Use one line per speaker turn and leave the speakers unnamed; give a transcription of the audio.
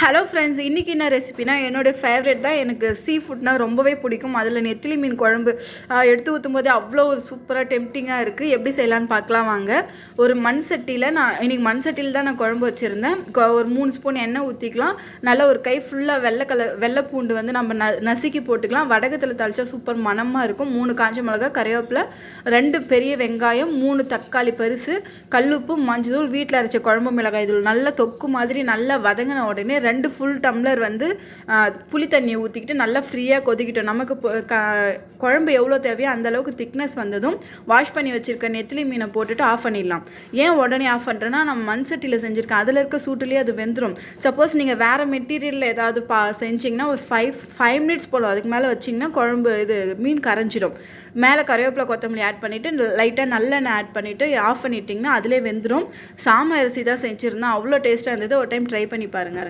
Hello friends, இன்றைக்கி என்ன ரெசிபினா என்னோடய ஃபேவரட் தான். எனக்கு சீ ஃபுட்னா ரொம்பவே பிடிக்கும். அதில் நெத்திலி மீன் குழம்பு எடுத்து ஊற்றும் போதே அவ்வளோ ஒரு சூப்பராக டெம்ப்டிங்காக இருக்குது. எப்படி செய்யலான்னு பார்க்கலாம் வாங்க. ஒரு மண் சட்டியில் இன்றைக்கி மண் சட்டியில் தான் நான் குழம்பு வச்சுருந்தேன். ஒரு 3 ஸ்பூன் எண்ணெய் ஊற்றிக்கலாம். நல்லா ஒரு கை ஃபுல்லாக வெள்ளை பூண்டு வந்து நம்ம நசுக்கி போட்டுக்கலாம். வடகத்தில் தாளிச்சா சூப்பர் மணமாக இருக்கும். 3 காஞ்ச மிளகாய், கறிவேப்பிலை, 2 பெரிய வெங்காயம், 3 தக்காளி பரிசு, கல்லுப்பு, மஞ்சள், வீட்டில் அரைச்ச குழம்பு மிளகாய் தூள், நல்லா தொக்கு மாதிரி நல்லா வதங்கின உடனே 2 ஃபுல் டம்ளர் வந்து புளி தண்ணியை ஊற்றிக்கிட்டு நல்லா ஃப்ரீயாக கொதிக்கிட்டோம். நமக்கு குழம்பு எவ்வளோ தேவையோ அந்தளவுக்கு திக்னஸ் வந்ததும் வாஷ் பண்ணி வச்சுருக்க நெத்திலி மீனை போட்டுட்டு ஆஃப் பண்ணிடலாம். ஏன் உடனே ஆஃப் பண்ணுறேன்னா, நம்ம மண் சட்டியில் செஞ்சுருக்கேன், அதில் இருக்க சூட்டுலேயே அது வெந்துடும். சப்போஸ் நீங்கள் வேறு மெட்டீரியலில் ஏதாவது செஞ்சிங்கன்னா ஒரு 5 மினிட்ஸ் போலும். அதுக்கு மேலே வச்சிங்கன்னா குழம்பு மீன் கரைஞ்சிடும். மேலே கறிவேப்பிலை, கொத்தமல்லி ஆட் பண்ணிவிட்டு லைட்டாக நல்லெண்ணெய் ஆட் பண்ணிவிட்டு ஆஃப் பண்ணிட்டிங்கன்னா அதிலே வெந்துடும். சாம அரிசி தான் செஞ்சுருந்தேன், அவ்வளோ டேஸ்ட்டாக இருந்தது. ஒரு டைம் ட்ரை பண்ணி பாருங்கள்.